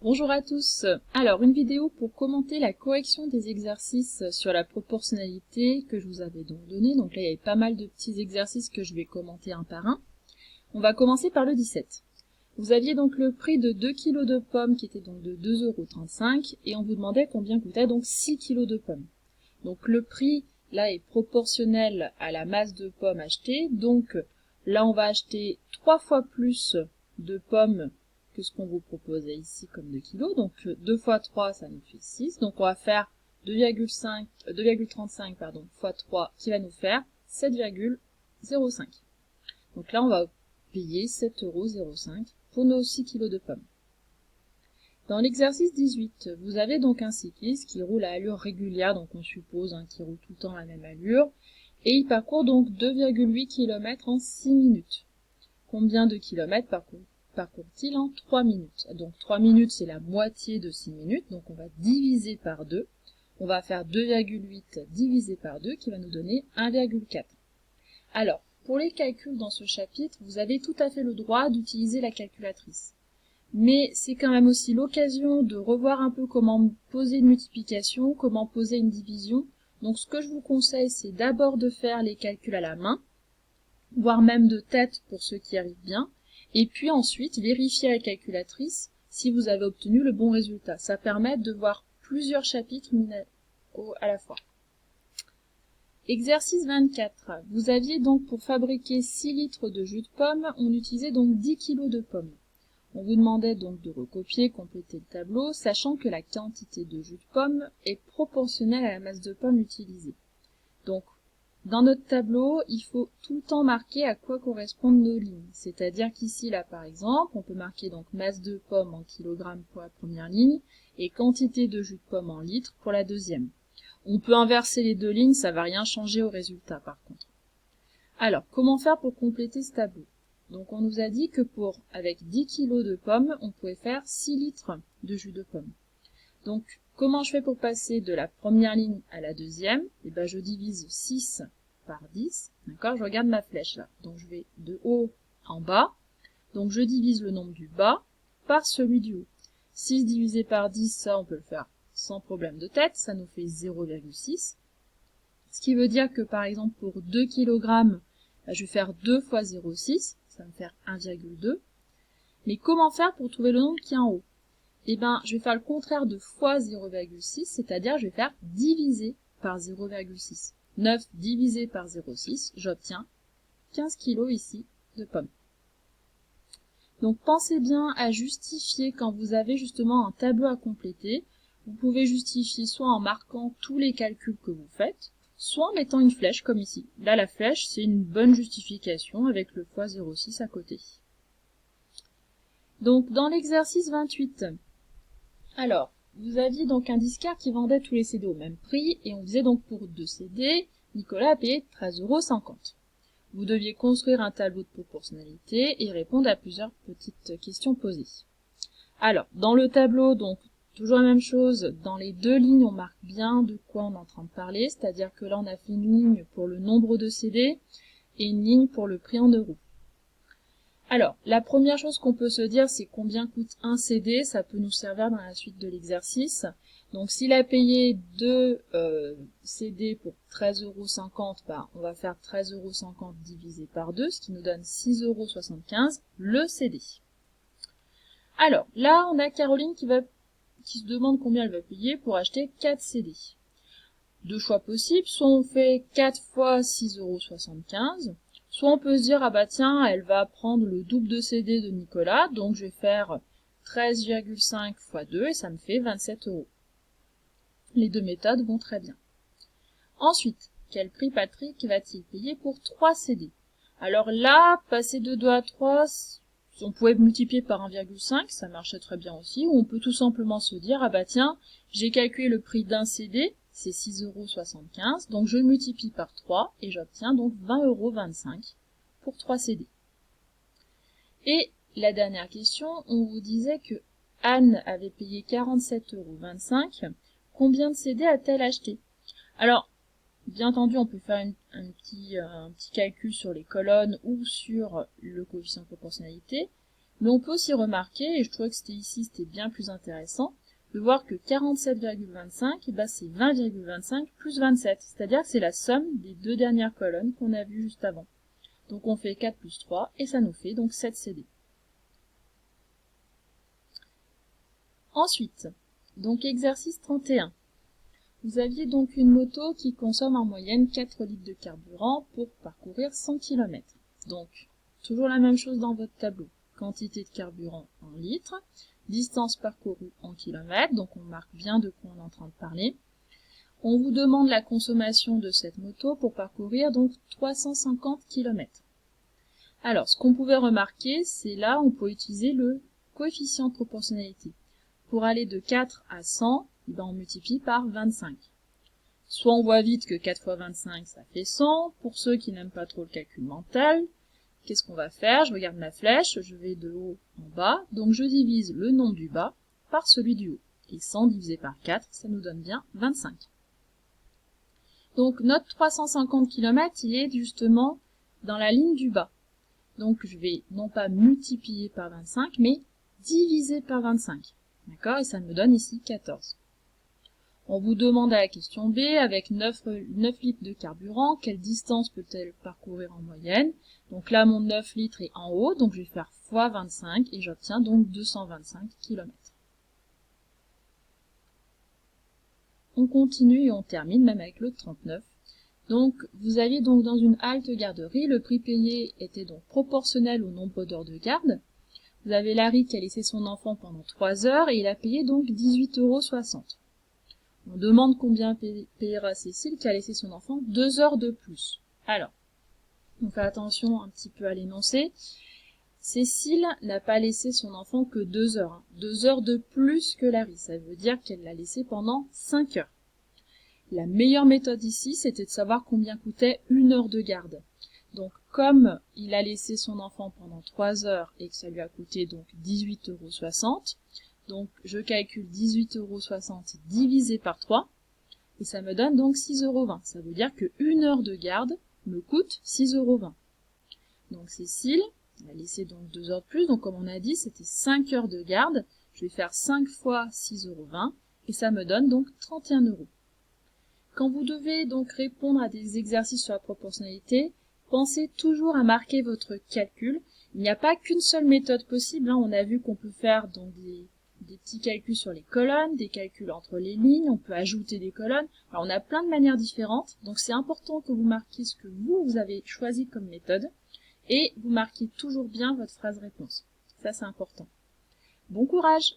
Bonjour à tous. Alors, une vidéo pour commenter la correction des exercices sur la proportionnalité que je vous avais donc donné. Donc là, il y avait pas mal de petits exercices que je vais commenter un par un. On va commencer par le 17. Vous aviez donc le prix de 2 kg de pommes qui était donc de 2,35 € et on vous demandait combien coûtait donc 6 kg de pommes. Donc le prix là est proportionnel à la masse de pommes achetées. Donc là, on va acheter 3 fois plus de pommes que ce qu'on vous proposait ici comme 2 kg. Donc 2 fois 3, ça nous fait 6. Donc on va faire 2,35 fois 3 qui va nous faire 7,05. Donc là, on va payer 7,05 € pour nos 6 kg de pommes. Dans l'exercice 18, vous avez donc un cycliste qui roule à allure régulière, donc on suppose qu'il roule tout le temps à la même allure, et il parcourt donc 2,8 km en 6 minutes. Combien de kilomètres parcourt-il en 3 minutes? Donc 3 minutes, c'est la moitié de 6 minutes, donc on va diviser par 2. On va faire 2,8 divisé par 2 qui va nous donner 1,4. Alors, pour les calculs dans ce chapitre, vous avez tout à fait le droit d'utiliser la calculatrice. Mais c'est quand même aussi l'occasion de revoir un peu comment poser une multiplication, comment poser une division. Donc ce que je vous conseille, c'est d'abord de faire les calculs à la main, voire même de tête pour ceux qui arrivent bien, et puis ensuite vérifier à la calculatrice si vous avez obtenu le bon résultat. Ça permet de voir plusieurs chapitres à la fois. Exercice 24. Vous aviez donc pour fabriquer 6 litres de jus de pomme, on utilisait donc 10 kg de pommes. On vous demandait donc de recopier, compléter le tableau, sachant que la quantité de jus de pomme est proportionnelle à la masse de pommes utilisée. Donc, dans notre tableau, il faut tout le temps marquer à quoi correspondent nos lignes. C'est-à-dire qu'ici, là, par exemple, on peut marquer donc masse de pomme en kilogrammes pour la première ligne et quantité de jus de pomme en litres pour la deuxième. On peut inverser les deux lignes, ça va rien changer au résultat par contre. Alors, comment faire pour compléter ce tableau? Donc on nous a dit que avec 10 kg de pommes, on pouvait faire 6 litres de jus de pomme. Donc, comment je fais pour passer de la première ligne à la deuxième? Eh ben, je divise 6 par 10, d'accord? Je regarde ma flèche là. Donc je vais de haut en bas. Donc je divise le nombre du bas par celui du haut. 6 divisé par 10, ça on peut le faire sans problème de tête, ça nous fait 0,6. Ce qui veut dire que par exemple pour 2 kg, je vais faire 2 fois 0,6, ça va me faire 1,2. Mais comment faire pour trouver le nombre qui est en haut? Eh ben, je vais faire le contraire de fois 0,6, c'est-à-dire je vais faire diviser par 0,6. 9 divisé par 0,6, j'obtiens 15 kg ici de pommes. Donc pensez bien à justifier quand vous avez justement un tableau à compléter. Vous pouvez justifier soit en marquant tous les calculs que vous faites, soit en mettant une flèche comme ici. Là, la flèche, c'est une bonne justification avec le fois 0,6 à côté. Donc dans l'exercice 28, alors, vous aviez donc un disquaire qui vendait tous les CD au même prix, et on faisait donc pour 2 CD, Nicolas a payé 13,50 €. Vous deviez construire un tableau de proportionnalité et répondre à plusieurs petites questions posées. Alors, dans le tableau, donc, toujours la même chose, dans les deux lignes, on marque bien de quoi on est en train de parler, c'est-à-dire que là, on a fait une ligne pour le nombre de CD et une ligne pour le prix en euros. Alors, la première chose qu'on peut se dire, c'est combien coûte un CD, ça peut nous servir dans la suite de l'exercice. Donc, s'il a payé 2 CD pour 13,50 €, on va faire 13,50 € divisé par 2, ce qui nous donne 6,75 € le CD. Alors, là, on a Caroline qui se demande combien elle va payer pour acheter 4 CD. Deux choix possibles, soit on fait 4 fois 6,75 €, soit on peut se dire, ah bah tiens, elle va prendre le double de CD de Nicolas, donc je vais faire 13,5 fois 2 et ça me fait 27 €. Les deux méthodes vont très bien. Ensuite, quel prix Patrick va-t-il payer pour 3 CD? Alors là, passer de 2 à 3, on pouvait multiplier par 1,5, ça marchait très bien aussi, ou on peut tout simplement se dire, ah bah tiens, j'ai calculé le prix d'un CD, c'est 6,75 €, donc je multiplie par 3 et j'obtiens donc 20,25 € pour 3 CD. Et la dernière question, on vous disait que Anne avait payé 47,25 €. Combien de CD a-t-elle acheté? Alors, bien entendu, on peut faire un petit calcul sur les colonnes ou sur le coefficient de proportionnalité, Mais on peut aussi remarquer, et je trouvais que c'était bien plus intéressant, de voir que 47,25, c'est 20,25 plus 27, c'est-à-dire que c'est la somme des deux dernières colonnes qu'on a vues juste avant. Donc on fait 4 plus 3, et ça nous fait donc 7 CD. Ensuite, donc exercice 31. Vous aviez donc une moto qui consomme en moyenne 4 litres de carburant pour parcourir 100 km. Donc, toujours la même chose dans votre tableau. Quantité de carburant en litres, distance parcourue en kilomètres, donc on marque bien de quoi on est en train de parler. On vous demande la consommation de cette moto pour parcourir donc 350 km. Alors, ce qu'on pouvait remarquer, c'est là on peut utiliser le coefficient de proportionnalité. Pour aller de 4 à 100, on multiplie par 25. Soit on voit vite que 4 fois 25, ça fait 100. Pour ceux qui n'aiment pas trop le calcul mental, qu'est-ce qu'on va faire? Je regarde ma flèche, je vais de haut en bas, donc je divise le nombre du bas par celui du haut. Et 100 divisé par 4, ça nous donne bien 25. Donc notre 350 km, il est justement dans la ligne du bas. Donc je vais non pas multiplier par 25, mais diviser par 25. D'accord? Et ça me donne ici 14. On vous demande à la question B, avec 9 litres de carburant, quelle distance peut-elle parcourir en moyenne? Donc là, mon 9 litres est en haut, donc je vais faire fois 25 et j'obtiens donc 225 km. On continue et on termine même avec le 39. Donc, vous aviez donc dans une halte garderie, le prix payé était donc proportionnel au nombre d'heures de garde. Vous avez Larry qui a laissé son enfant pendant 3 heures et il a payé donc 18,60 €. On demande combien payera Cécile qui a laissé son enfant 2 heures de plus. Alors, on fait attention un petit peu à l'énoncé. Cécile n'a pas laissé son enfant que 2 heures. 2 heures de plus que Larry. Ça veut dire qu'elle l'a laissé pendant 5 heures. La meilleure méthode ici, c'était de savoir combien coûtait une heure de garde. Donc, comme il a laissé son enfant pendant 3 heures et que ça lui a coûté donc 18,60 €, donc je calcule 18,60 € divisé par 3, et ça me donne donc 6,20 €. Ça veut dire que une heure de garde me coûte 6,20 €. Donc Cécile a laissé donc 2 heures de plus, donc comme on a dit, c'était 5 heures de garde. Je vais faire 5 fois 6,20 €, et ça me donne donc 31 €. Quand vous devez donc répondre à des exercices sur la proportionnalité, pensez toujours à marquer votre calcul. Il n'y a pas qu'une seule méthode possible, On a vu qu'on peut faire donc des petits calculs sur les colonnes, des calculs entre les lignes, on peut ajouter des colonnes. Alors on a plein de manières différentes, donc c'est important que vous marquiez ce que vous avez choisi comme méthode, et vous marquez toujours bien votre phrase réponse. Ça c'est important. Bon courage!